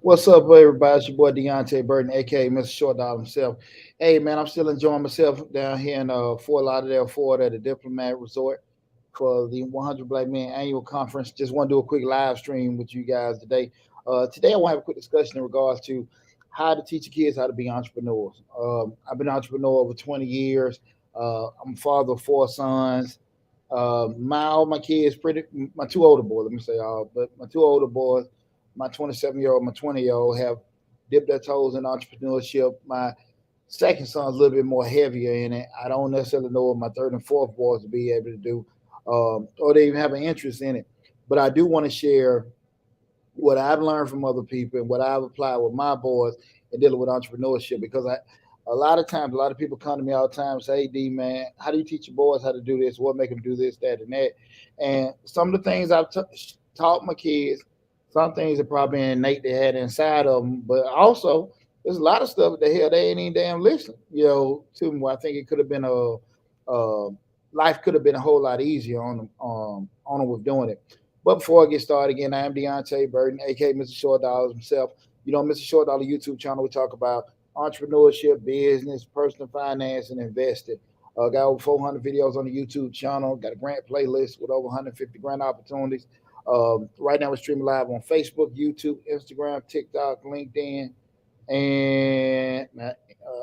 What's up, everybody? It's your boy Deonte Burden, aka Mr. Short Dollar himself. Hey, man, I'm still enjoying myself down here in Fort Lauderdale, Florida, at the Diplomat Resort for the 100 Black Men Annual Conference. Just want to do a quick live stream with you guys today. Today, I want to have a quick discussion in regards to how to teach your kids how to be entrepreneurs. I've been an entrepreneur over 20 years. I'm a father of four sons. All my kids, my two older boys, let me say all, but my two older boys, my 27-year-old, my 20-year-old have dipped their toes in entrepreneurship. My second son's a little bit more heavier in it. I don't necessarily know what my third and fourth boys will be able to do, or they even have an interest in it. But I do want to share what I've learned from other people and what I've applied with my boys in dealing with entrepreneurship. Because a lot of times, a lot of people come to me all the time and say, "Hey, D man, how do you teach your boys how to do this? What make them do this, that, and that?" And some of the things I've taught my kids, some things are probably innate they had inside of them, but also there's a lot of stuff that the hell they ain't even damn listen, to me. I think it could have been life could have been a whole lot easier on them with doing it. But before I get started again, I am Deonte Burden, aka Mr. Short Dollars himself. Mr. Short Dollar YouTube channel, we talk about entrepreneurship, business, personal finance, and investing. Got over 400 videos on the YouTube channel. Got a grant playlist with over 150 grant opportunities. Right now, we're streaming live on Facebook, YouTube, Instagram, TikTok, LinkedIn, and I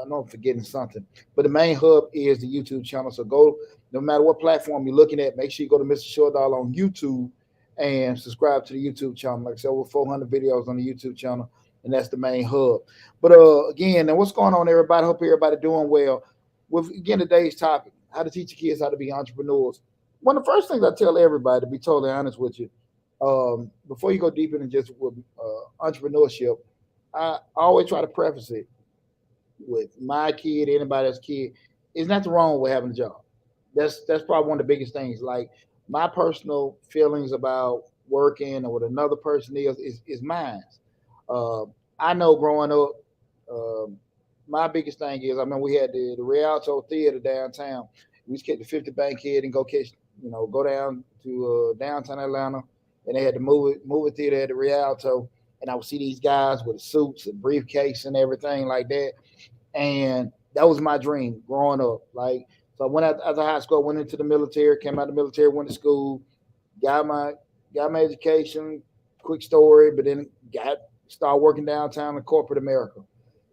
know I'm forgetting something, but the main hub is the YouTube channel. So go, no matter what platform you're looking at, make sure you go to Mr. Short Dollar on YouTube and subscribe to the YouTube channel. Like I said, over 400 videos on the YouTube channel, and that's the main hub. But again, and what's going on, everybody? Hope everybody doing well. With again today's topic, how to teach your kids how to be entrepreneurs. One of the first things I tell everybody, to be totally honest with you, before you go deep into just with entrepreneurship, I always try to preface it with my kid, anybody else's kid. It's nothing wrong with having a job. That's probably one of the biggest things. Like my personal feelings about working or what another person is mine. Uh, I know growing up, uh, my biggest thing is I mean we had the Rialto Theater downtown. We used to catch the 50 Bank Kid and go catch, go down to downtown Atlanta, and they had the movie theater at the Rialto, and I would see these guys with suits and briefcase and everything like that, and that was my dream growing up. Like, so I went out after high school, went into the military, came out of the military, went to school, got my got my education. Quick story, but then got started working downtown in corporate America.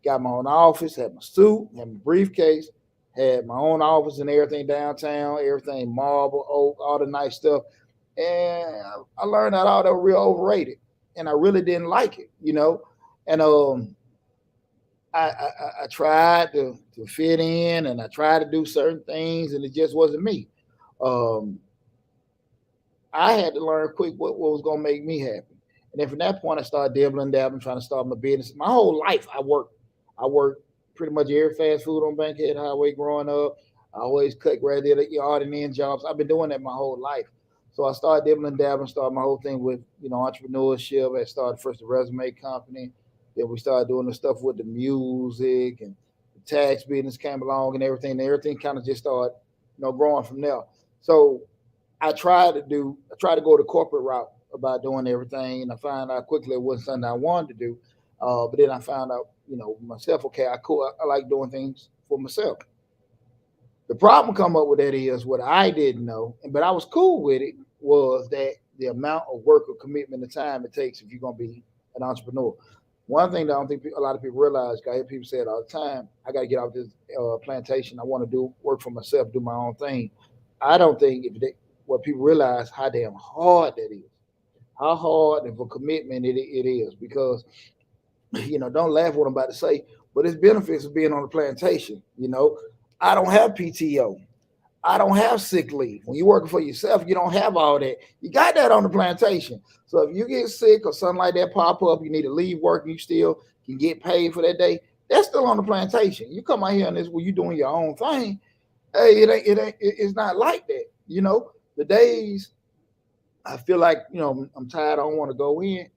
Got my own office, had my suit, had my briefcase, had my own office and everything downtown, everything marble, oak, all the nice stuff. And I learned that all that was real overrated, and I really didn't like it. And I tried to fit in, and I tried to do certain things, and it just wasn't me. Um, I had to learn quick what was going to make me happy. And then from that point, I started dabbling, trying to start my business. My whole life, I worked. I worked pretty much every fast food on Bankhead Highway growing up. I always cut grass there, yard and end jobs. I've been doing that my whole life. So I started dabbling, started my whole thing with entrepreneurship. I started first a resume company. Then we started doing the stuff with the music, and the tax business came along and everything. And everything kind of just started, growing from there. So I tried to go the corporate route about doing everything, and I found out quickly it wasn't something I wanted to do. But then I found out, myself, okay, I like doing things for myself. The problem come up with that is what I didn't know, but I was cool with it, was that the amount of work or commitment and time it takes if you're gonna be an entrepreneur. One thing that I don't think a lot of people realize, I hear people say it all the time, I gotta get off this plantation. I want to do work for myself, do my own thing. I don't think what people realize how damn hard that is, how hard and for commitment it is. Because don't laugh what I'm about to say, but it's benefits of being on the plantation. I don't have PTO. I don't have sick leave. When you're working for yourself, you don't have all that. You got that on the plantation. So if you get sick or something like that pop up, you need to leave work and you still can get paid for that day. That's still on the plantation. You come out here and this where you're doing your own thing. Hey, it's not like that. The days I feel like, I'm tired, I don't want to go in,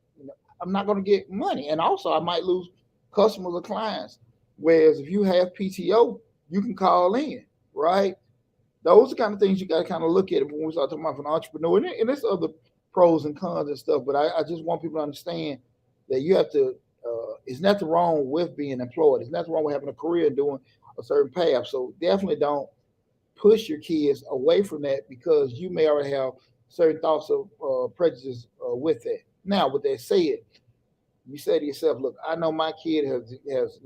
I'm not going to get money. And also, I might lose customers or clients. Whereas if you have PTO, you can call in, right? Those are the kind of things you got to kind of look at when we start talking about an entrepreneur. And there's other pros and cons and stuff, but I just want people to understand that you have to It's nothing wrong with being employed. It's nothing wrong with having a career and doing a certain path. So definitely don't push your kids away from that because you may already have certain thoughts of prejudice with that. Now, with that said, you say to yourself, "Look, I know my kid has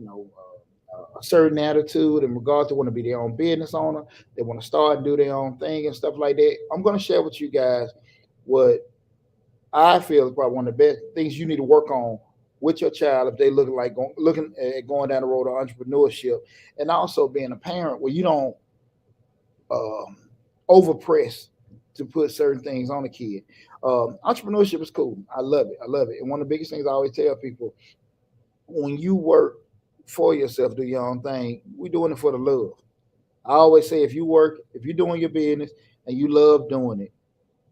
a certain attitude in regards to want to be their own business owner. They want to start and do their own thing and stuff like that." I'm going to share with you guys what I feel is probably one of the best things you need to work on with your child if they looking at going down the road of entrepreneurship, and also being a parent where you don't um, overpress to put certain things on a kid. Entrepreneurship is cool. I love it. I love it. And one of the biggest things I always tell people, when you work for yourself, do your own thing, we're doing it for the love. I always say if you're doing your business and you love doing it,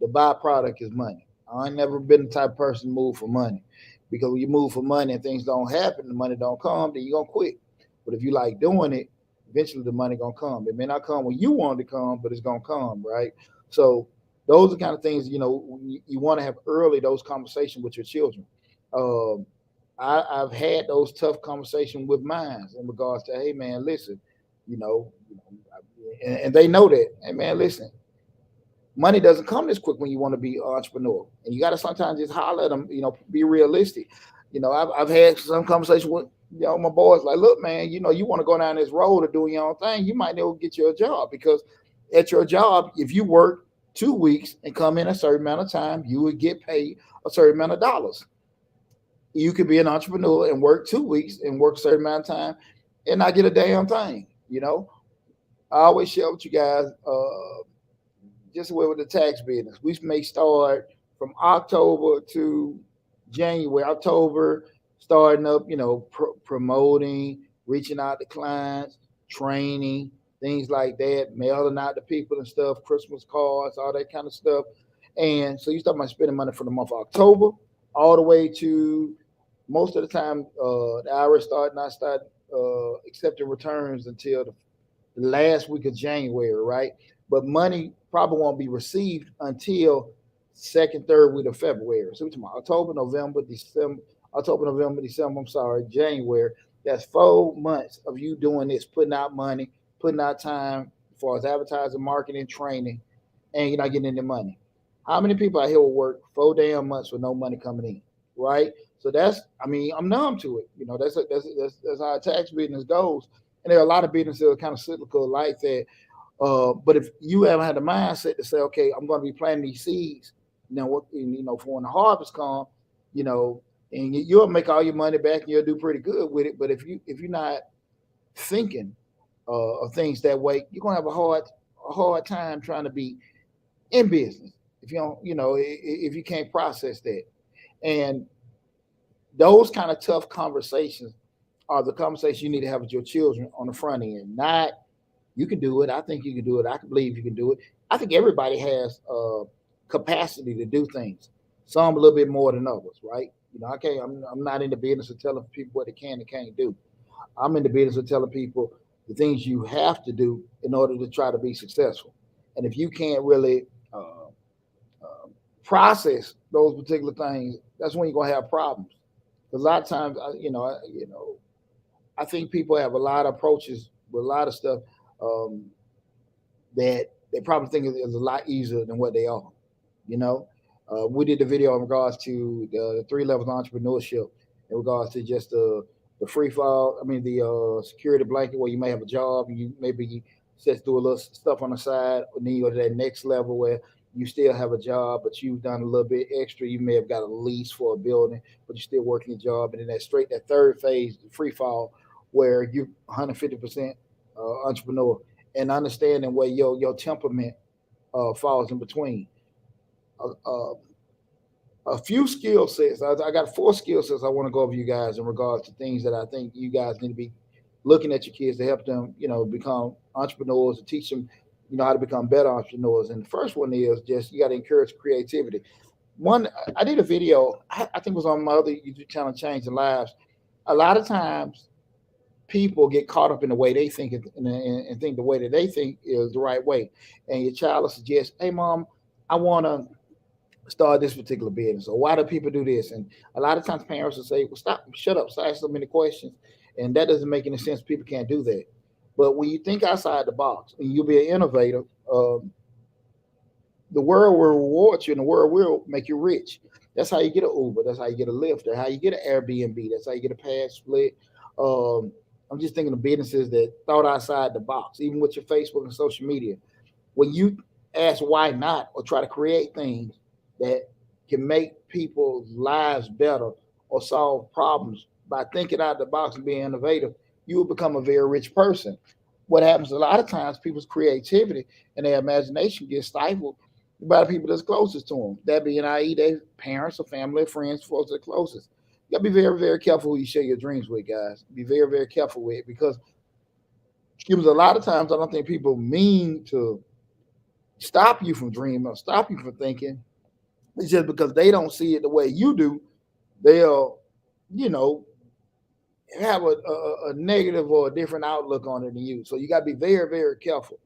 the byproduct is money. I ain't never been the type of person to move for money. Because when you move for money and things don't happen, the money don't come, then you're gonna quit. But if you like doing it, eventually the money gonna come. It may not come when you want it to come, but it's gonna come, right? So those are the kind of things you want to have early those conversations with your children. Um, I've had those tough conversations with mine in regards to, hey man, listen, and they know that. Hey man, listen, money doesn't come this quick when you want to be an entrepreneur, and you got to sometimes just holler at them. Be realistic. I've had some conversation with my boys like, look, man, you want to go down this road of doing your own thing, you might never get you a job because at your job, if you work 2 weeks and come in a certain amount of time, you would get paid a certain amount of dollars. You could be an entrepreneur and work 2 weeks and work a certain amount of time and not get a damn thing. I always share with you guys. Just away with the tax business. We may start from October to January. October, starting up, promoting, reaching out to clients, training, things like that, mailing out to people and stuff, Christmas cards, all that kind of stuff. And so you start by spending money for the month of October all the way to most of the time the IRS start not start accepting returns until the last week of January, right? But money probably won't be received until second, third week of February. So we're talking about October, November, December, I'm sorry, January. That's 4 months of you doing this, putting out money, putting out time as far as advertising, marketing, training, and you're not getting any money. How many people out here will work 4 damn months with no money coming in, right? So I'm numb to it. That's how tax business goes. And there are a lot of businesses that are kind of cyclical like that. But if you haven't had the mindset to say, okay, I'm going to be planting these seeds, for when the harvest comes, you know, and you'll make all your money back and you'll do pretty good with it. But if you're not thinking of things that way, you're gonna have a hard time trying to be in business if you don't, if you can't process that. And those kind of tough conversations are the conversations you need to have with your children on the front end. Not you can do it. I think you can do it. I can believe you can do it. I think everybody has capacity to do things. Some a little bit more than others, right? I can't. I'm not in the business of telling people what they can and can't do. I'm in the business of telling people the things you have to do in order to try to be successful. And if you can't really process those particular things, that's when you're gonna have problems. Because a lot of times, I think people have a lot of approaches with a lot of stuff um, that they probably think is a lot easier than what they are. You know, we did the video in regards to the 3 levels of entrepreneurship, in regards to just the free fall. I mean, the security blanket where you may have a job and you maybe just do a little stuff on the side, and then you go to that next level where you still have a job, but you've done a little bit extra. You may have got a lease for a building, but you're still working your job. And then that third phase, the free fall, where you're 150% entrepreneur, and understanding where your temperament falls in between. Uh, uh, a few skill sets. I got 4 skill sets I want to go over you guys in regards to things that I think you guys need to be looking at your kids to help them, become entrepreneurs and teach them, how to become better entrepreneurs. And the first one is just you got to encourage creativity. One, I did a video, I think it was on my other YouTube channel, Changing Lives. A lot of times people get caught up in the way they think and think the way that they think is the right way. And your child will suggest, hey, mom, I want to start this particular business, or why do people do this? And a lot of times parents will say, well, stop, shut up, stop asking so many questions. And that doesn't make any sense. People can't do that. But when you think outside the box and you'll be an innovator, the world will reward you and the world will make you rich. That's how you get an Uber. That's how you get a Lyft. That's how you get an Airbnb. That's how you get a pass split. Um, I'm just thinking of businesses that thought outside the box, even with your Facebook and social media. When you ask why not or try to create things that can make people's lives better or solve problems by thinking out of the box and being innovative, you will become a very rich person. What happens a lot of times, people's creativity and their imagination gets stifled by the people that's closest to them. That being, i.e., their parents or family, or friends, folks that are closest. You gotta be very, very careful who you share your dreams with, guys. Be very, very careful with it because it was a lot of times I don't think people mean to stop you from dreaming or stop you from thinking. It's just because they don't see it the way you do. They'll, you know, have a negative or a different outlook on it than you. So you got to be very, very careful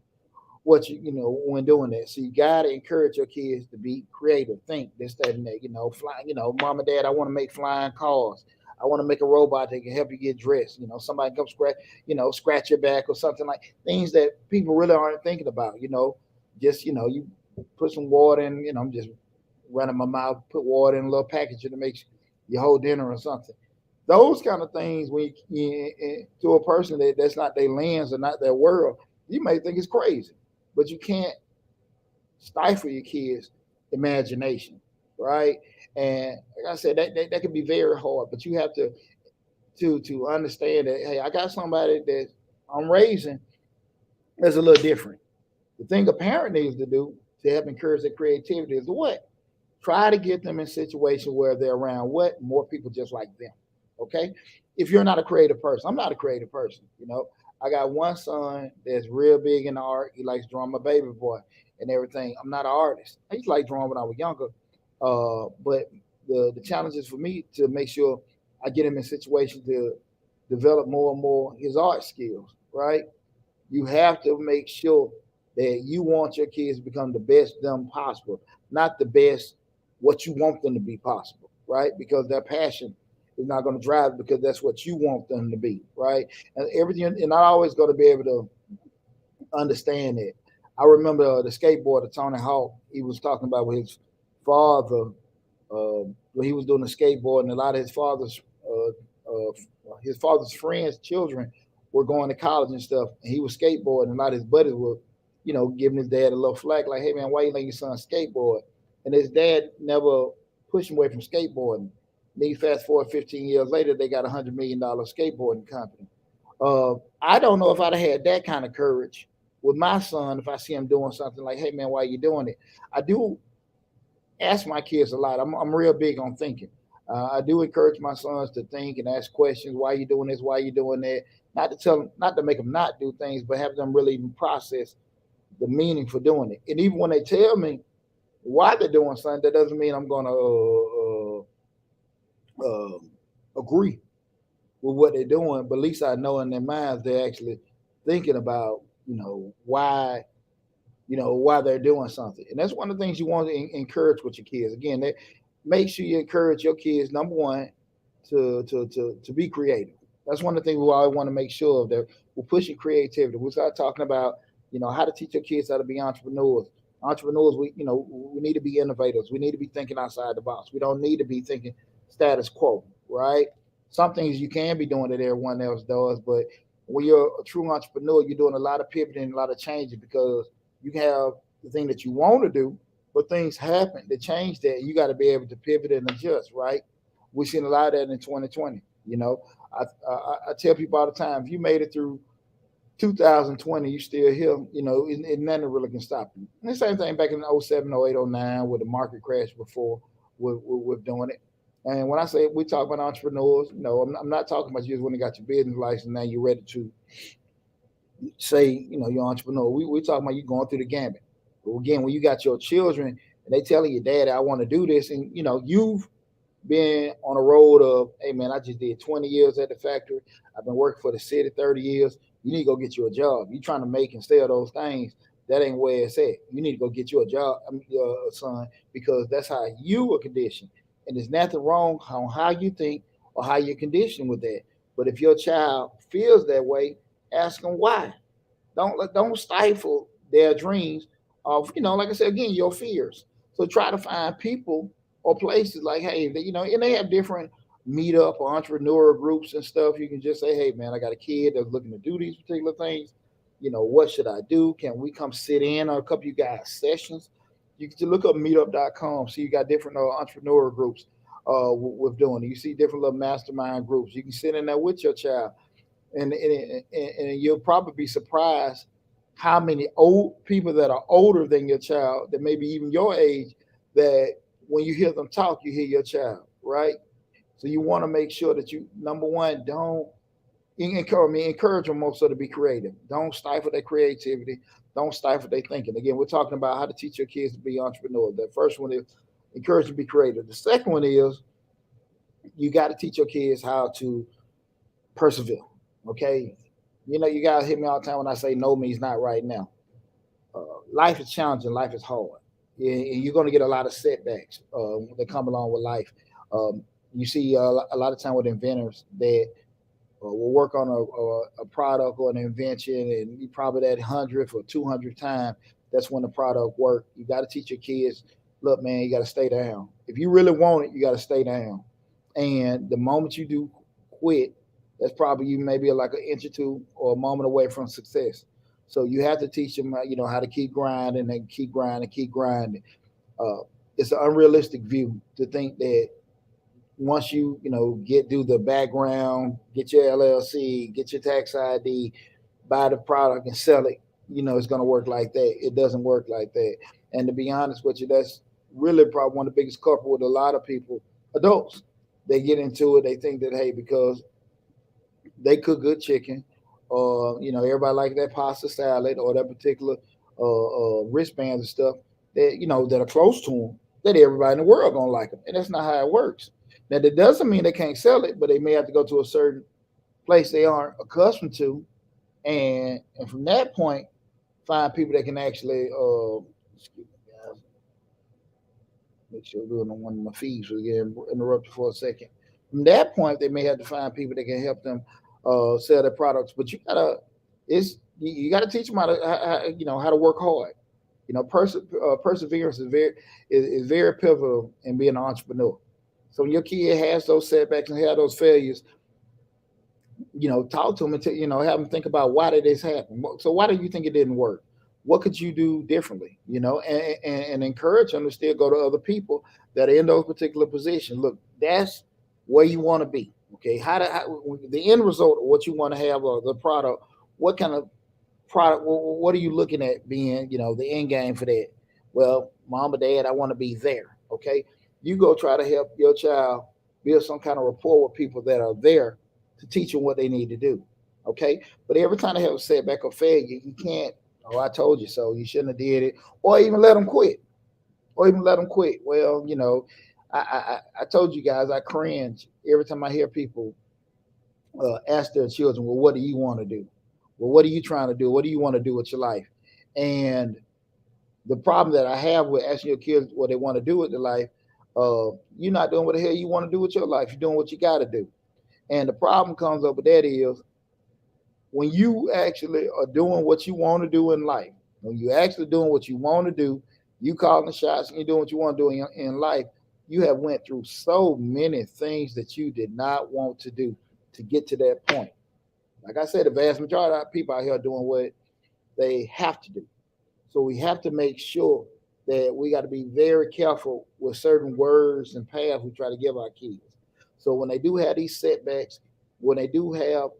what when doing that. So you got to encourage your kids to be creative, think this, that, and that. Flying. Mom and dad, I want to make flying cars. I want to make a robot that can help you get dressed. Somebody come scratch your back or something like things that people really aren't thinking about. Just you put some water in. I'm just running my mouth. Put water in a little package to make your whole dinner or something. Those kind of things, when to a person that's not their lens or not their world, you may think it's crazy, but you can't stifle your kids' imagination, right? And like I said, that can be very hard, but you have to understand that hey, I got somebody that I'm raising that's a little different. The thing a parent needs to do to help encourage their creativity is what? Try to get them in situations where they're around what? More people just like them. Okay? If you're not a creative person, I'm not a creative person. I got one son that's real big in art. He likes drawing my baby boy and everything. I'm not an artist. I used to like drawing when I was younger. But the challenge is for me to make sure I get him in situations to develop more and more his art skills, right? You have to make sure that you want your kids to become the best them possible, not the best what you want them to be possible, right? Because their passion is not going to drive it because that's what you want them to be, right? And everything, and not always going to be able to understand it. I remember the skateboarder Tony Hawk. He was talking about with his father when he was doing the skateboard, and a lot of his father's friends' children were going to college and stuff, and he was skateboarding. And a lot of his buddies were, giving his dad a little flack, like, "Hey man, why you letting your son skateboard?" And his dad never pushed him away from skateboarding. Then fast forward 15 years later, they got $100 million skateboarding company. I don't know if I'd have had that kind of courage with my son if I see him doing something like, "Hey man, why are you doing it?" I do ask my kids a lot. I'm real big on thinking. I do encourage my sons to think and ask questions. Why are you doing this? Why are you doing that? Not to tell them, not to make them not do things, but have them really even process the meaning for doing it. And even when they tell me why they're doing something, that doesn't mean I'm going to agree with what they're doing. But at least I know in their minds they're actually thinking about, why they're doing something. And that's one of the things you want to encourage with your kids. Again, that make sure you encourage your kids, number one, to be creative. That's one of the things we always want to make sure of that we're pushing creativity. We start talking about, how to teach your kids how to be entrepreneurs. Entrepreneurs, we need to be innovators. We need to be thinking outside the box. We don't need to be thinking status quo, right? Some things you can be doing that everyone else does, but when you're a true entrepreneur, you're doing a lot of pivoting, a lot of changing because you have the thing that you want to do, but things happen to change that. You got to be able to pivot and adjust, right? We've seen a lot of that in 2020. I tell people all the time, if you made it through 2020, you still here, and nothing really can stop you. And the same thing back in '07, '08, '09, where the market crashed before with doing it. And when I say we talk about entrepreneurs, I'm not talking about you just when you got your business license, now you're ready to say, you're an entrepreneur. We talking about you going through the gambit. But again, when you got your children and they telling you, "Daddy, I want to do this," and you've been on a road of, "Hey man, I just did 20 years at the factory. I've been working for the city 30 years. You need to go get you a job. You're trying to make and sell those things." that ain't where it's at. You need to go get you a job, son, because that's how you were conditioned. And there's nothing wrong on how you think or how you're conditioned with that. But if your child feels that way, ask them why. Don't stifle their dreams of, like I said again, your fears. So try to find people or places like, hey, and they have different meetup or entrepreneur groups and stuff. You can just say, hey man, I got a kid that's looking to do these particular things. What should I do? Can we come sit in on a couple of you guys sessions? You can just look up meetup.com. So you got different entrepreneur groups with doing it. You see different little mastermind groups. You can sit in there with your child, and you'll probably be surprised how many old people that are older than your child, that maybe even your age, that when you hear them talk, you hear your child, right? So you want to make sure that you, number one, don't encourage them also to be creative. Don't stifle their creativity. Don't stifle their thinking. Again, we're talking about how to teach your kids to be entrepreneurs. The first one is encourage them to be creative. The second one is you got to teach your kids how to persevere. Okay, you guys hit me all the time when I say no means not right now. Life is challenging. Life is hard, and you're going to get a lot of setbacks that come along with life. You see a lot of time with inventors that will work on a product or an invention, and you probably that 100th or 200th time, that's when the product worked. You got to teach your kids, look, man, you got to stay down. If you really want it, you got to stay down. And the moment you do quit, that's probably you maybe like an inch or two or a moment away from success. So you have to teach them, how to keep grinding and keep grinding, keep grinding. Uh, it's an unrealistic view to think that once you get do the background, get your LLC, get your tax ID, buy the product and sell it, it's going to work like that. It doesn't work like that. And to be honest with you, that's really probably one of the biggest culprit with a lot of people, adults. They get into it. They think that, hey, because they cook good chicken, or everybody like that pasta salad or that particular wristbands and stuff that are close to them, that everybody in the world gonna like them, and that's not how it works. Now that doesn't mean they can't sell it, but they may have to go to a certain place they aren't accustomed to, and from that point, find people that can actually. Excuse me, guys. Make sure we're doing one of my feeds. We get interrupted for a second. From that point, they may have to find people that can help them sell their products. But you got to teach them how to work hard. Perseverance is very pivotal in being an entrepreneur. So when your kid has those setbacks and have those failures, talk to them and have them think about why did this happen. So why do you think it didn't work? What could you do differently? And encourage them to still go to other people that are in those particular positions. Look, that's where you want to be. Okay, the end result of what you want to have, or the product, what kind of product, what are you looking at being, the end game for that? Well, mom or dad, I want to be there. Okay, you go try to help your child build some kind of rapport with people that are there to teach them what they need to do. Okay, but every time they have a setback or failure, you can't. Oh, I told you so. You shouldn't have did it, or even let them quit, Well, I told you guys I cringe every time I hear people ask their children, "Well, what do you want to do? Well, what are you trying to do? What do you want to do with your life?" And the problem that I have with asking your kids what they want to do with their life, you're not doing what the hell you want to do with your life. You're doing what you got to do. And the problem comes up with that is when you actually are doing what you want to do in life, when you actually doing what you want to do, you calling the shots and you're doing what you want to do in life, you have went through so many things that you did not want to do to get to that point. Like I said, the vast majority of people out here are doing what they have to do. So we have to make sure that we got to be very careful with certain words and paths we try to give our kids. So when they do have these setbacks, when they do have,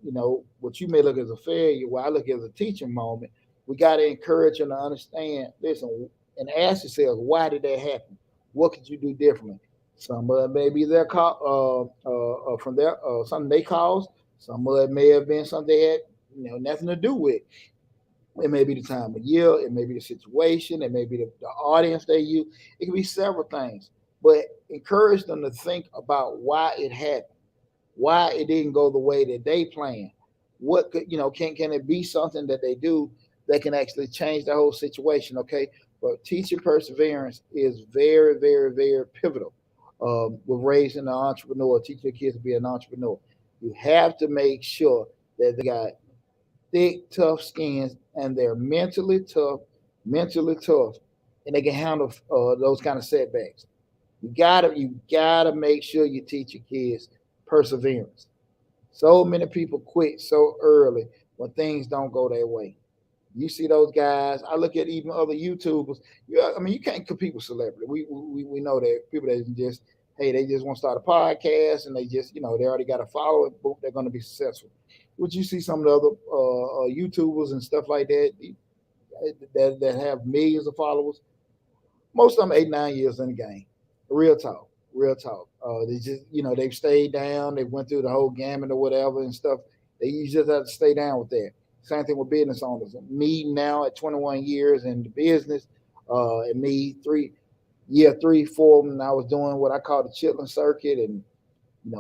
what you may look as a failure, what I look at as a teaching moment, we got to encourage them to understand, listen, and ask yourself, why did that happen? What could you do differently? Some of it may be their from their something they caused. Some of it may have been something they had, nothing to do with. It may be the time of year. It may be the situation. It may be the audience they use. It can be several things. But encourage them to think about why it happened, why it didn't go the way that they planned. What could can it be something that they do that can actually change the whole situation. Okay, but teaching perseverance is very, very, very pivotal with raising an entrepreneur, teaching your kids to be an entrepreneur. You have to make sure that they got thick, tough skins and they're mentally tough, and they can handle those kind of setbacks. You gotta make sure you teach your kids perseverance. So many people quit so early when things don't go their way. You see those guys. I look at even other YouTubers. Yeah, I mean, you can't compete with celebrity. We know that people that just hey, they just want to start a podcast and they just they already got a following. Boom, they're going to be successful. Would you see some of the other YouTubers and stuff like that have millions of followers? Most of them 8 9 years in the game. Real talk, real talk. They just they've stayed down. They went through the whole gamut or whatever and stuff. You just have to stay down with that. Same thing with business owners. Me now at 21 years in the business, and me year three, four when I was doing what I call the chitlin circuit, and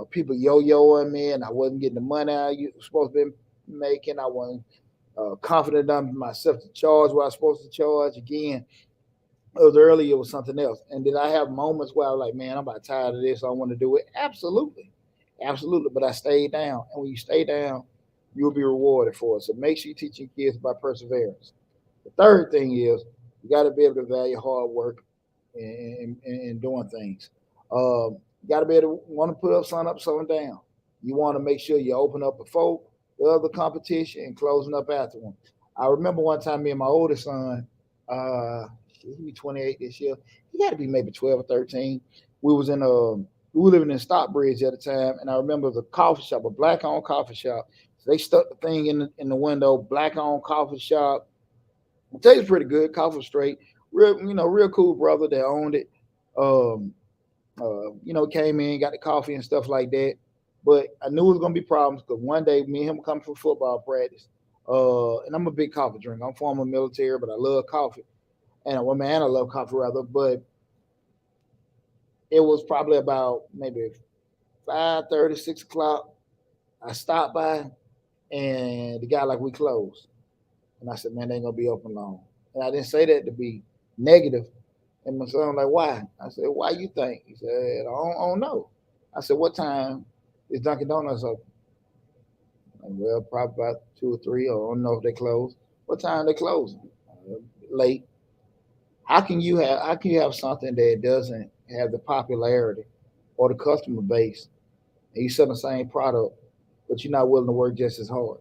people yo-yoing me, and I wasn't getting the money I was supposed to be making. I wasn't confident enough in myself to charge what I was supposed to charge. Again, it was early, it was something else. And did I have moments where I was like, man, I'm about tired of this, I want to do it? Absolutely. Absolutely. But I stayed down. And when you stay down, you'll be rewarded for it. So make sure you teach your kids about perseverance. The third thing is you got to be able to value hard work and doing things. You got to be able to want to put up, sun down. You want to make sure you open up before the other competition and closing up after one. I remember one time me and my oldest son, uh, he'll be 28 this year. He got to be maybe 12 or 13. We was in we were living in Stockbridge at the time, and I remember the coffee shop, a black-owned coffee shop. So they stuck the thing in the window, black-owned coffee shop. It tastes pretty good, coffee straight. Real, real cool brother that owned it. Um, came in, got the coffee and stuff like that. But I knew it was gonna be problems because one day me and him come from football practice. And I'm a big coffee drinker. I'm former military, but I love coffee. And well, man, I love coffee rather. But it was probably about maybe 5:30, 6 o'clock. I stopped by, and the guy like we closed, and I said, man, they ain't gonna be open long. And I didn't say that to be negative. And my son like, why? I said, why you think? He said, I don't know. I said, what time is Dunkin' Donuts open? And well, probably about 2 or 3, or I don't know if they close. What time they closing? Late. How can you have something that doesn't have the popularity or the customer base, and you sell the same product, but you're not willing to work just as hard?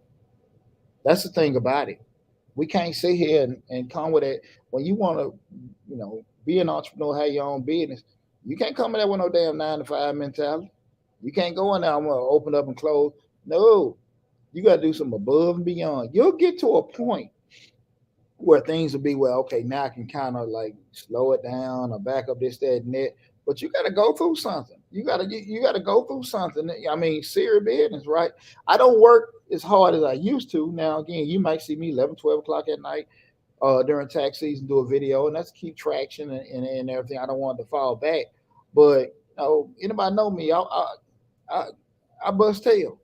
That's the thing about it. We can't sit here and come with it when you want to, be an entrepreneur, have your own business. You can't come in there with no damn 9 to 5 mentality. You can't go in there. I'm gonna open up and close. No, you got to do some above and beyond. You'll get to a point where things will be well. Okay, now I can kind of like slow it down or back up this, that, and that. But you got to go through something. You got to go through something. I mean, serious business, right? I don't work as hard as I used to. Now, again, you might see me 11, 12 o'clock at night during tax season, do a video, and that's keep traction and everything. I don't want to fall back, but anybody know me? I, I bust tail.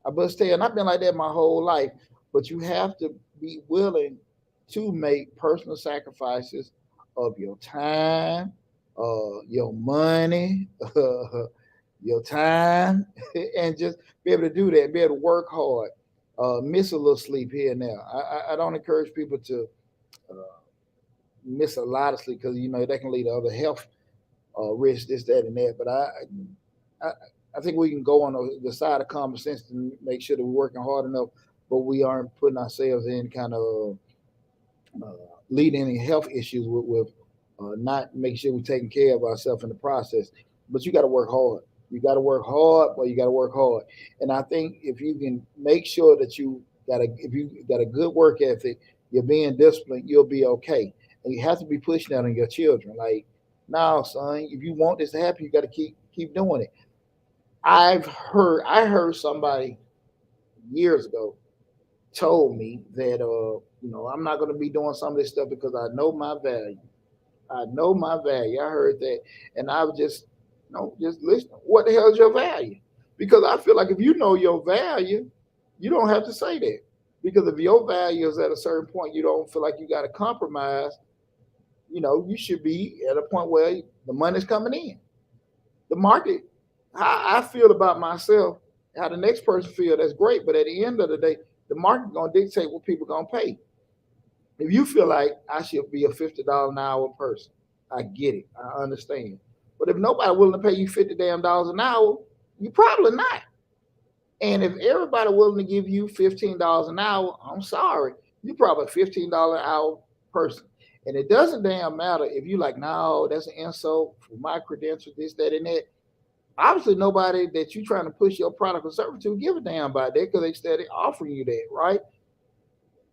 I bust tail, and I've been like that my whole life. But you have to be willing to make personal sacrifices of your time, your money, your time, and just be able to do that. Be able to work hard. Miss a little sleep here and there. I don't encourage people to uh, miss a lot of sleep because that can lead to other health risks, this, that, and that. But I, I think we can go on the side of common sense to make sure that we're working hard enough, but we aren't putting ourselves in kind of uh, leading any health issues with not making sure we're taking care of ourselves in the process. But you got to work hard. You got to work hard, but you got to work hard. And I think if you can make sure that if you got a good work ethic, you're being disciplined, you'll be okay. And you have to be pushing that on your children. Like, no, son, if you want this to happen, you got to keep doing it. I heard somebody years ago told me that I'm not going to be doing some of this stuff because I know my value. I know my value. I heard that, and I was just listen. What the hell is your value? Because I feel like if you know your value, you don't have to say that. Because if your value is at a certain point, you don't feel like you got to compromise. You should be at a point where the money's coming in. The market, how I feel about myself, how the next person feel, that's great. But at the end of the day, the market gonna dictate what people gonna pay. If you feel like I should be a $50 an hour person, I get it. I understand. But if nobody willing to pay you $50 an hour, you probably not. And if everybody willing to give you $15 an hour, I'm sorry, you probably a $15 an hour person. And it doesn't damn matter if you like, no, that's an insult for my credentials, this, that, and that. Obviously, nobody that you trying to push your product or service to give a damn about that because they steady offering you that, right?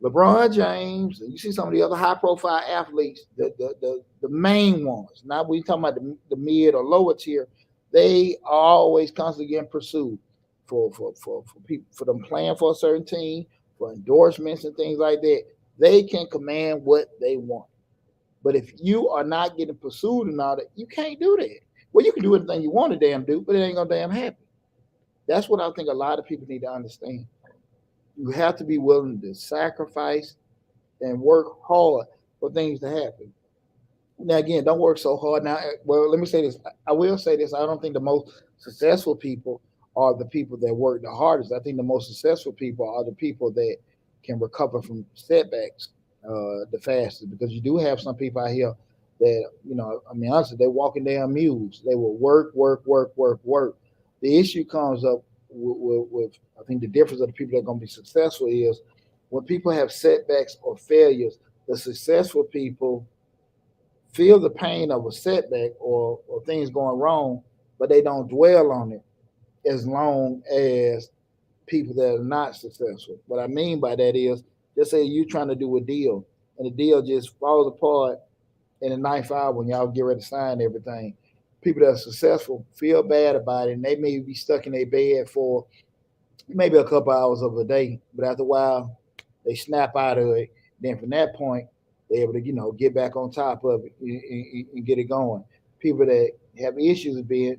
LeBron James, and you see some of the other high profile athletes, the main ones, not when you talking about the mid or lower tier, they are always constantly getting pursued for people, for them playing for a certain team, for endorsements and things like that. They can command what they want. But if you are not getting pursued and all that, you can't do that. Well, you can do anything you want to damn do, but it ain't gonna damn happen. That's what I think a lot of people need to understand. You have to be willing to sacrifice and work hard for things to happen. Now, again, don't work so hard. Now, well, let me say this. I will say this. I don't think the most successful people are the people that work the hardest. I think the most successful people are the people that can recover from setbacks the fastest. Because you do have some people out here that, I mean, honestly, they're walking down mules. They will work, work, work, work, work. The issue comes up with I think the difference of the people that are going to be successful is when people have setbacks or failures, the successful people feel the pain of a setback or things going wrong, but they don't dwell on it as long as people that are not successful. What I mean by that is, just say you're trying to do a deal and the deal just falls apart in the ninth hour when y'all get ready to sign everything. People that are successful feel bad about it and they may be stuck in their bed for maybe a couple hours of a day, but after a while, they snap out of it. Then from that point, they're able to get back on top of it and get it going. People that have issues of being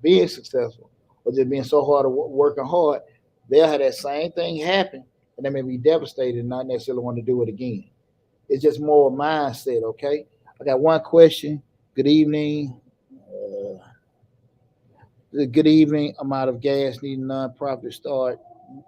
being successful or just being so hard working hard, they'll have that same thing happen, and they may be devastated and not necessarily want to do it again. It's just more mindset. Okay, I got one question. Good evening. Good evening. I'm out of gas, needing nonprofit to start.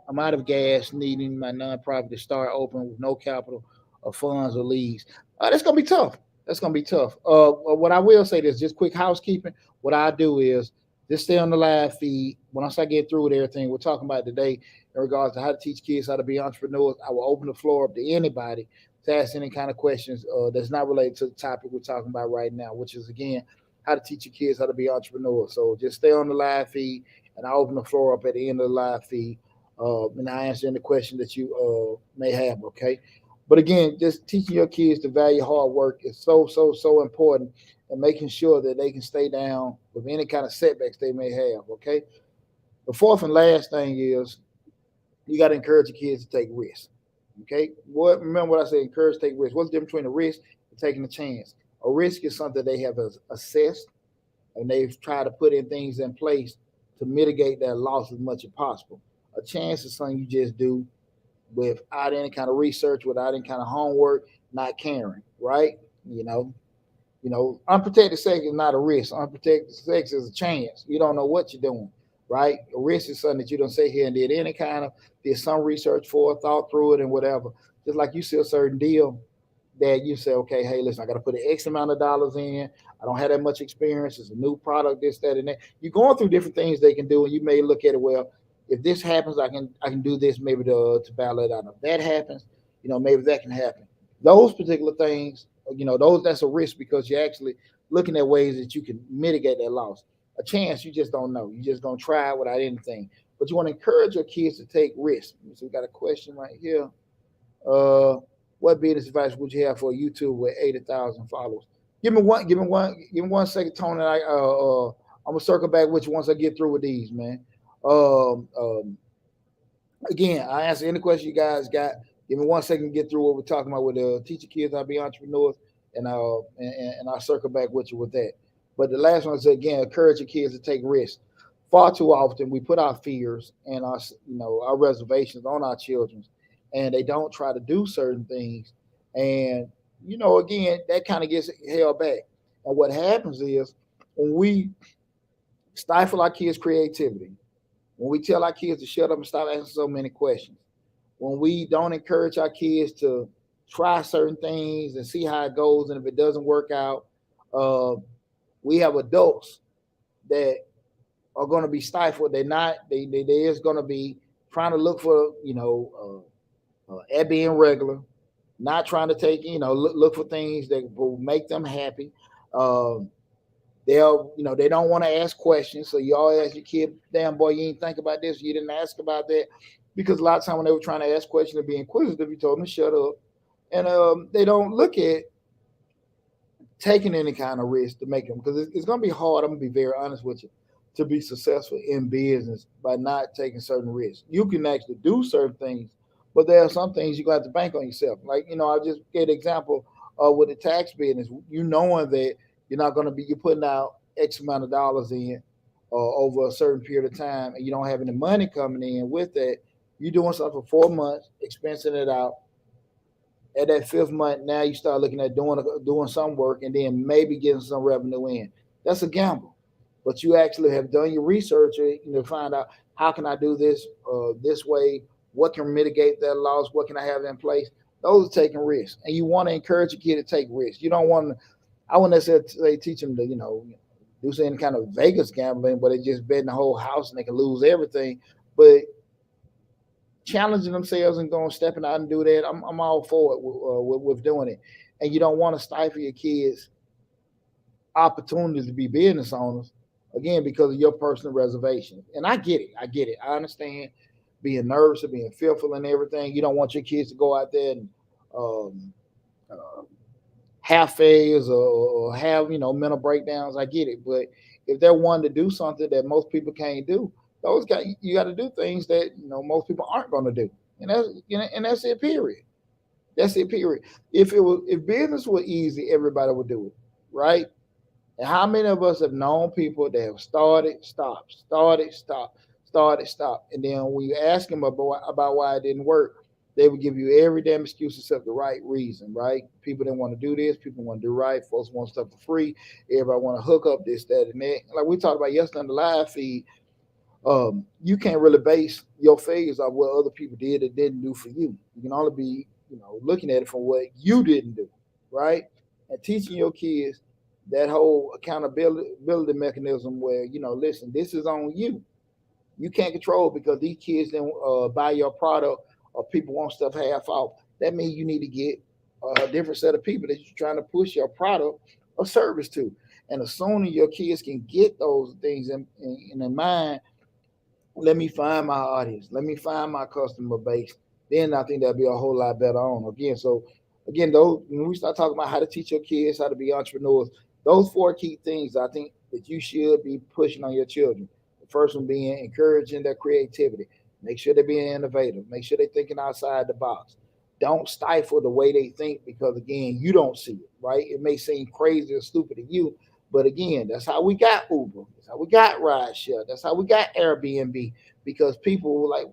I'm out of gas, needing my nonprofit to start open with no capital or funds or leads. That's gonna be tough. That's gonna be tough. What I will say is just quick housekeeping. What I do is just stay on the live feed. Once I get through with everything we're talking about today in regards to how to teach kids how to be entrepreneurs, I will open the floor up to anybody to ask any kind of questions that's not related to the topic we're talking about right now, which is again how to teach your kids how to be entrepreneurs. So just stay on the live feed, and I open the floor up at the end of the live feed, and I answer any question that you may have. Okay, but again, just teaching your kids to value hard work is so important, and making sure that they can stay down with any kind of setbacks they may have. Okay, the fourth and last thing is you got to encourage the kids to take risks. Okay, remember what I said? Encourage take risks. What's the difference between a risk and taking a chance? A risk is something they have assessed and they've tried to put in things in place to mitigate that loss as much as possible. A chance is something you just do without any kind of research, without any kind of homework, not caring, right? You know, unprotected sex is not a risk. Unprotected sex is a chance. You don't know what you're doing, right? A risk is something that you don't sit here and did some research for, thought through it, and whatever. Just like you see a certain deal that you say, okay, hey, listen, I got to put an X amount of dollars in. I don't have that much experience. It's a new product, this, that, and that. You're going through different things they can do, and you may look at it, well, if this happens, I can do this maybe to battle it out. If that happens, maybe that can happen. Those particular things, that's a risk because you're actually looking at ways that you can mitigate that loss. A chance, you just don't know. You're just gonna try without anything. But you want to encourage your kids to take risks. So we got a question right here. Uh, what business advice would you have for YouTube with 80,000 followers? Give me one second, Tony. I'm gonna circle back with you once I get through with these, man. Um, um, Again, I answer any question you guys got. Give me 1 second to get through what we're talking about with teaching kids how to be entrepreneurs, and I'll circle back with you with that. But the last one is again encourage your kids to take risks. Far too often we put our fears and our our reservations on our children, and they don't try to do certain things, and again that kind of gets held back. And what happens is when we stifle our kids' creativity, when we tell our kids to shut up and stop asking so many questions, when we don't encourage our kids to try certain things and see how it goes, and if it doesn't work out, uh, we have adults that are going to be stifled. They're not. They is going to be trying to look for at being regular, not trying to take look for things that will make them happy. Um, they don't want to ask questions. So you always ask your kid, "Damn boy, you didn't think about this. You didn't ask about that." Because a lot of time when they were trying to ask questions and be inquisitive, you told them to shut up, and they don't look at taking any kind of risk to make them, because it's going to be hard. I'm going to be very honest with you, to be successful in business by not taking certain risks. You can actually do certain things, but there are some things you got to have to bank on yourself. Like I just gave an example with the tax business. You knowing that you're not going to be, you're putting out X amount of dollars in over a certain period of time, and you don't have any money coming in with that. You're doing something for 4 months, expensing it out, at that fifth month, now you start looking at doing some work and then maybe getting some revenue in. That's a gamble, but you actually have done your research to find out how can I do this this way. What can mitigate that loss? What can I have in place? Those are taking risks, and you want to encourage your kid to take risks. You don't want to. I wouldn't necessarily teach them to do any kind of Vegas gambling, but they just betting the whole house and they can lose everything. But challenging themselves and going stepping out and do that, I'm all for it with doing it. And you don't want to stifle your kids' opportunities to be business owners again because of your personal reservations. And I get it. I get it. I understand being nervous and being fearful and everything. You don't want your kids to go out there and um, uh, have failures or have mental breakdowns. I get it, but if they're wanting to do something that most people can't do, those guys you got to do things that most people aren't going to do, and that's it. Period. That's it. Period. If business were easy, everybody would do it, right? And how many of us have known people that have started, stopped, started, stopped, started, stopped, and then when you ask them about why it didn't work, they would give you every damn excuse except the right reason, right? People didn't want to do this. People want to do right. Folks want stuff for free. Everybody want to hook up this, that, and that. Like we talked about yesterday on the live feed, you can't really base your failures on what other people did or didn't do for you. You can only be, looking at it from what you didn't do, right? And teaching your kids that whole accountability mechanism where, listen, this is on you. You can't control because these kids then buy your product or people want stuff half off. That means you need to get a different set of people that you're trying to push your product or service to. And as soon as your kids can get those things in their mind, let me find my audience, let me find my customer base, then I think that'll be a whole lot better on again. So again, those when we start talking about how to teach your kids how to be entrepreneurs, those four key things I think that you should be pushing on your children. The first one being encouraging their creativity. Make sure they're being innovative. Make sure they're thinking outside the box. Don't stifle the way they think because again, you don't see it, right? It may seem crazy or stupid to you, but again, that's how we got Uber. That's how we got rideshare. That's how we got Airbnb because people were like,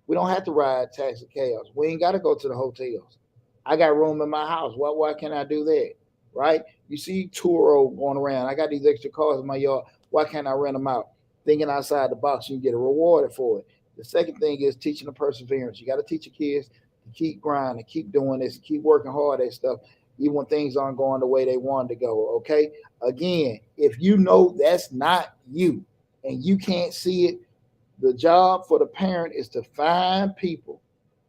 we don't have to ride taxi cabs. We ain't got to go to the hotels. I got room in my house. Why can't I do that? Right? You see Turo going around. I got these extra cars in my yard. Why can't I rent them out? Thinking outside the box, you get rewarded for it. The second thing is teaching the perseverance. You got to teach your kids to keep grinding, keep doing this, keep working hard at stuff, even when things aren't going the way they want to go. Okay. Again, if you know that's not you and you can't see it, the job for the parent is to find people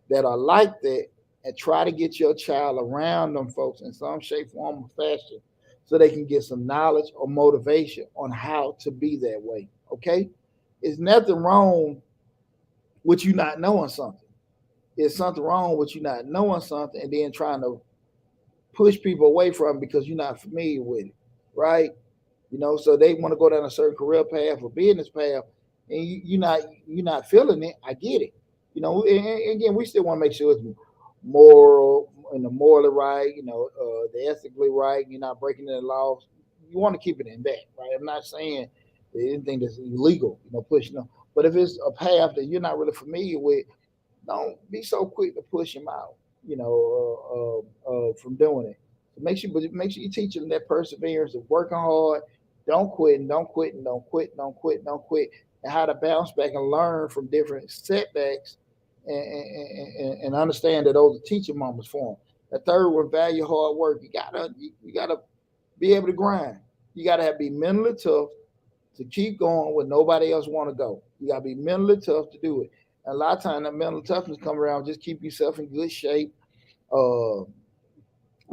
that are like that and try to get your child around them folks in some shape, form, or fashion so they can get some knowledge or motivation on how to be that way. Okay? It's nothing wrong with you not knowing something. It's something wrong with you not knowing something and then trying to push people away from it because you're not familiar with it, right? So they want to go down a certain career path or business path, and you're not feeling it. I get it. And again, we still want to make sure it's moral and the morally right. The ethically right. You're not breaking any laws. You want to keep it in that, right? I'm not saying anything that's illegal, pushing them. But if it's a path that you're not really familiar with, don't be so quick to push them out, from doing it. So make sure you teach them that perseverance of working hard. Don't quit and don't quit and don't quit, don't quit, don't quit, and how to bounce back and learn from different setbacks, and understand that those are teaching moments for them. The third one, value hard work. You gotta be able to grind. You gotta be mentally tough to keep going when nobody else want to go. You gotta be mentally tough to do it. And a lot of times that mental toughness come around, just keep yourself in good shape. Uh,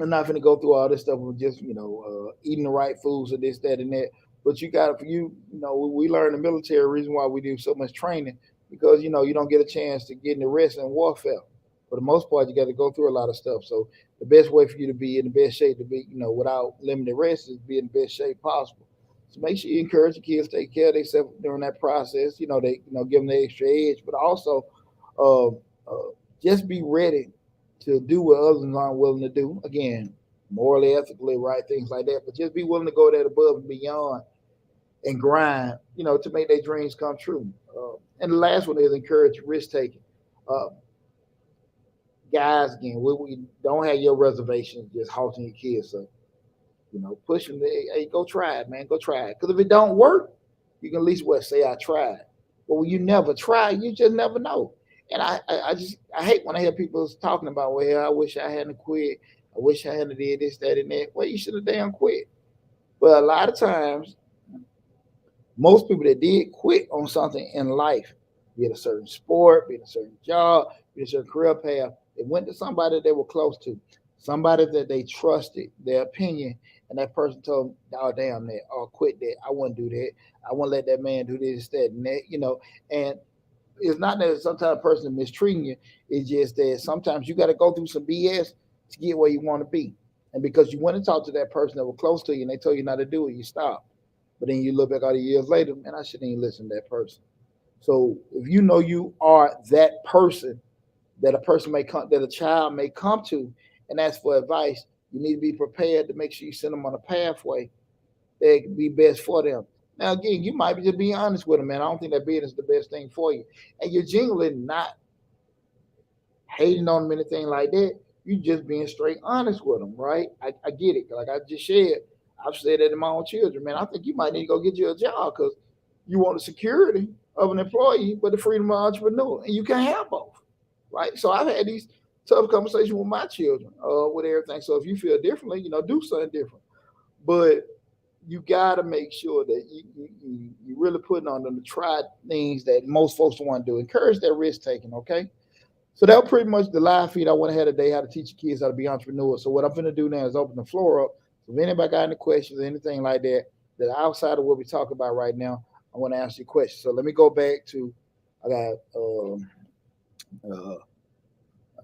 I'm not going to go through all this stuff with just eating the right foods or this, that, and that. But you got to, we learn in the military reason why we do so much training, because you don't get a chance to get in the rest in warfare. For the most part, you got to go through a lot of stuff. So the best way for you to be in the best shape to be, without limited rest, is be in the best shape possible. So make sure you encourage the kids to take care of themselves during that process. They give them the extra edge, but also uh, just be ready to do what others aren't willing to do. Again, morally, ethically, right, things like that. But just be willing to go that above and beyond and grind, to make their dreams come true. And the last one is encourage risk taking. Uh, Guys, again, we don't have your reservations just halting your kids. So push them. Hey, go try it, man. Go try it. Because if it don't work, you can at least say I tried. But when you never try, you just never know. And I hate when I hear people talking about, well, I wish I hadn't quit. I wish I hadn't did this, that, and that. Well, you should have damn quit. But a lot of times, most people that did quit on something in life, be it a certain sport, be it a certain job, be it a certain career path, they went to somebody they were close to, somebody that they trusted their opinion, and that person told them, oh, damn that, or quit that. I wouldn't do that. I wouldn't let that man do this, that, and that. And it's not that sometimes a person is mistreating you. It's just that sometimes you got to go through some BS to get where you want to be. And because you went and talked to that person that was close to you and they told you not to do it, you stop. But then you look back all the years later, man, I shouldn't even listen to that person. So if you know you are that person that a person may come, that a child may come to and ask for advice, you need to be prepared to make sure you send them on a pathway that can be best for them. Now, again, you might be just being honest with them, man. I don't think that being is the best thing for you. And you're genuinely not hating on them, anything like that. You just being straight honest with them, right? I get it. Like I just shared, I've said that to my own children, man. I think you might need to go get you a job because you want the security of an employee, but the freedom of an entrepreneur, and you can't have both, right? So I've had these tough conversations with my children, with everything. So if you feel differently, do something different. But you got to make sure that you really putting on them to try things that most folks don't want to do. Encourage that risk taking, okay? So that was pretty much the live feed I went ahead today, how to teach your kids how to be entrepreneurs. So what I'm going to do now is open the floor up. So if anybody got any questions or anything like that, that outside of what we talk about right now, I want to ask you questions. So let me go back to, I got, uh,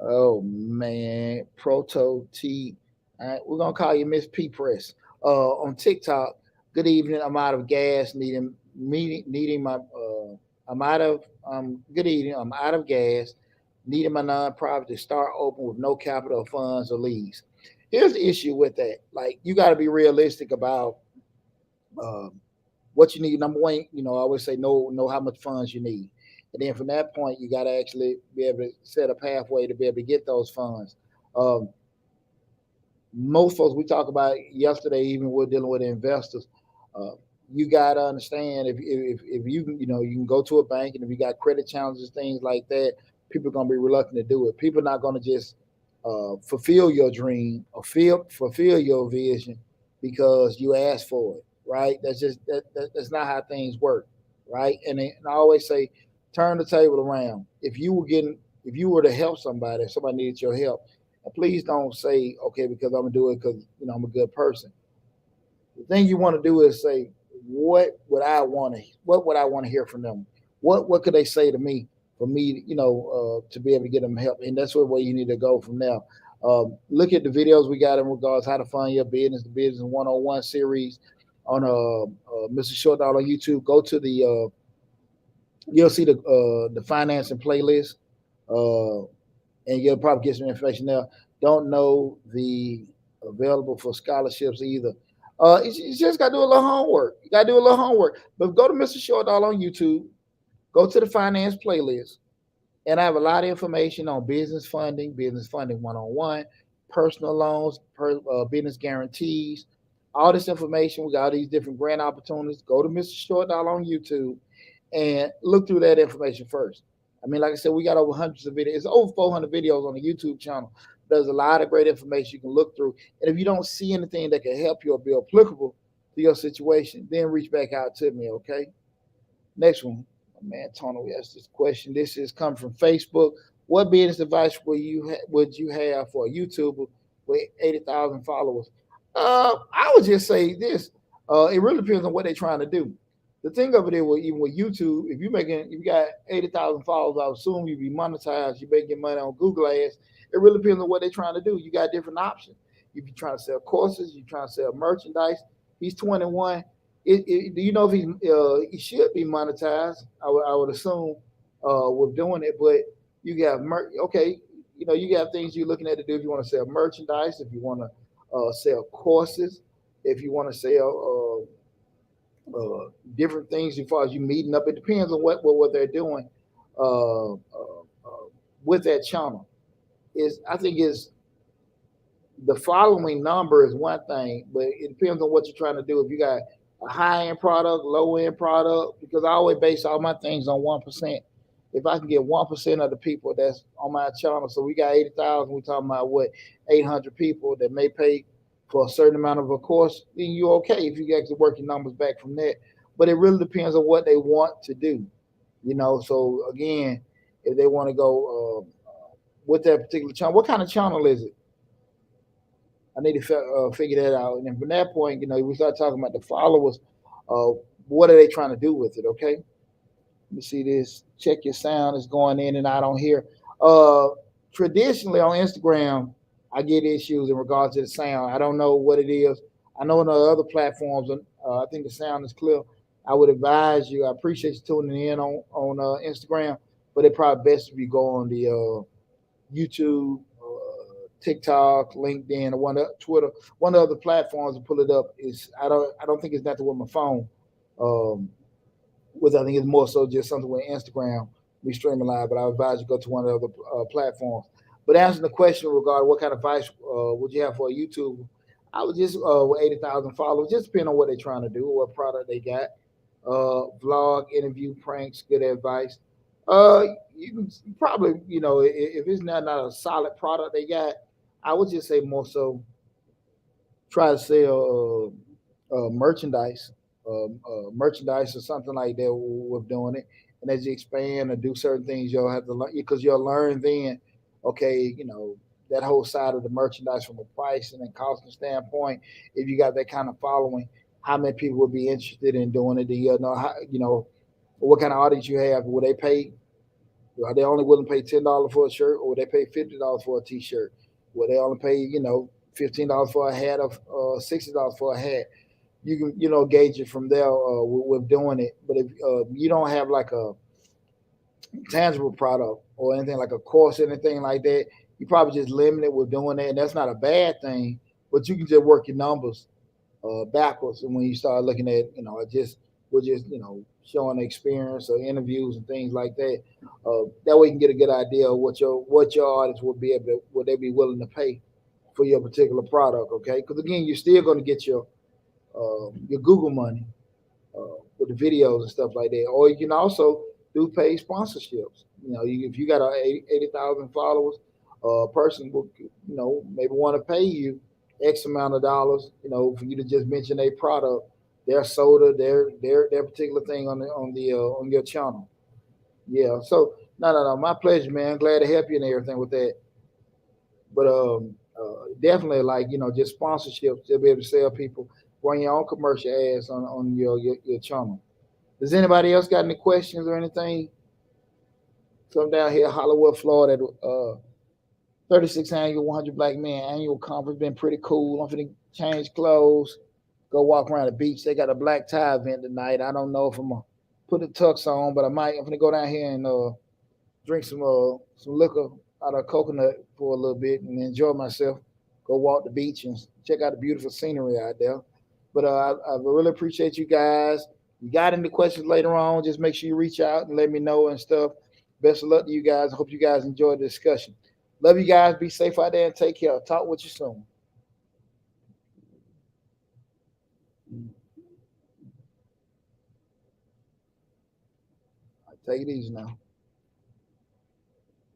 oh man, Proto T. All right, we're going to call you Miss P Press. On TikTok, good evening. I'm out of gas, needing my, I'm out of, good evening. I'm out of gas, needing my nonprofit to start open with no capital funds or leads. Here's the issue with that. Like, you got to be realistic about um, what you need. Number one, I always say know how much funds you need. And then from that point, you got to actually be able to set a pathway to be able to get those funds. Um, Most folks we talked about yesterday, even we're dealing with investors. Uh, you got to understand if you can, you can go to a bank, and if you got credit challenges, things like that, people are gonna be reluctant to do it. People are not gonna just fulfill your dream or fulfill your vision because you asked for it, right? That's not how things work, right? And I always say, turn the table around. If you were to help somebody, if somebody needed your help, and please don't say, okay, because I'm gonna do it because I'm a good person. The thing you want to do is say, what would I want to hear from them? What could they say to me for me, to be able to get them help? And that's where you need to go from now. Look at the videos we got in regards how to fund your business, the Business 101 series on Mr. Short Dollar on YouTube. Go to you'll see the financing playlist, uh, and you'll probably get some information there. Don't know the available for scholarships either. You just got to do a little homework. You got to do a little homework. But go to Mr. Short Dollar on YouTube. Go to the finance playlist, and I have a lot of information on business funding 101, personal loans, business guarantees, all this information. We got all these different grant opportunities. Go to Mr. Short Dollar on YouTube and look through that information first. I mean, like I said, we got over hundreds of videos. It's over 400 videos on the YouTube channel. There's a lot of great information you can look through. And if you don't see anything that can help you or be applicable to your situation, then reach back out to me, okay? Next one, man, Tony, we asked this question. This is coming from Facebook. What business advice would you have for a YouTuber with 80,000 followers? I would just say this. It really depends on what they're trying to do. The thing of it is, even with YouTube, if you got 80,000 followers, I assume you be monetized. You make your money on Google Ads. It really depends on what they're trying to do. You got different options. If you're trying to sell courses, you're trying to sell merchandise. He's 21. Do you know if he should be monetized? I would assume with doing it, but you got okay. You got things you're looking at to do. If you want to sell merchandise, if you want to sell courses, if you want to sell different things as far as you meeting up, it depends on what they're doing with that channel. Is I think is the following number is one thing, but it depends on what you're trying to do. If you got a high end product, low end product, because I always base all my things on 1%. If I can get 1% of the people that's on my channel, so we got 80,000, we're talking about what 800 people that may pay for a certain amount of a course, then you're okay if you actually work your numbers back from that. But it really depends on what they want to do, So again, if they want to go with that particular channel, what kind of channel is it? I need to figure that out. And then from that point, we start talking about the followers. Uh, what are they trying to do with it? Okay. Let me see this. Check your sound. It's going in and out on here. Uh, Traditionally on Instagram, I get issues in regards to the sound. I don't know what it is. I know on the other platforms, I think the sound is clear. I would advise you. I appreciate you tuning in on Instagram, but it probably best if you go on the YouTube, TikTok, LinkedIn, or Twitter, one of the other platforms to pull it up. Is I don't think it's nothing with my phone. Um, with I think it's more so just something with Instagram. We streaming live, but I advise you go to one of the other platforms. But answering the question regarding what kind of advice would you have for a YouTuber, I would just with 80,000 followers, just depending on what they're trying to do, what product they got. Vlog, interview, pranks, good advice. Uh, you can probably, if it's not a solid product they got, I would just say more so try to sell merchandise or something like that with doing it. And as you expand or do certain things, you'll have to learn because you'll learn then, okay, that whole side of the merchandise from a pricing and costing standpoint. If you got that kind of following, how many people would be interested in doing it? Do you know how, what kind of audience you have? Will they pay? Are they only willing to pay $10 for a shirt, or will they pay $50 for a T-shirt? Will they only pay $15 for a hat or $60 for a hat? You can gauge it from there with doing it. But if you don't have like a tangible product or anything like a course or anything like that, you probably just limit it with doing that, and that's not a bad thing. But you can just work your numbers backwards, and when you start looking at just we're just showing experience or interviews and things like that. That way you can get a good idea of what your audience would they be willing to pay for your particular product. Okay, because again, you're still going to get your Google money with the videos and stuff like that. Or you can also do paid sponsorships. If you got 80,000 followers, a person will maybe want to pay you X amount of dollars. For you to just mention a product, their soda, their particular thing on your channel. Yeah. So no. My pleasure, man. Glad to help you and everything with that. But definitely like just sponsorships to be able to sell people, run your own commercial ads on your channel. Does anybody else got any questions or anything? So I'm down here, Hollywood, Florida. 36th annual 100 Black Men annual conference been pretty cool. I'm finna change clothes, go walk around the beach. They got a black tie event tonight. I don't know if I'm gonna put the tux on, but I might. I'm gonna go down here and drink some liquor out of coconut for a little bit and enjoy myself. Go walk the beach and check out the beautiful scenery out there. But I really appreciate you guys. You got any questions later on, just make sure you reach out and let me know and stuff. Best of luck to you guys. I hope you guys enjoyed the discussion. Love you guys. Be safe out there and take care. Talk with you soon. Take it easy now.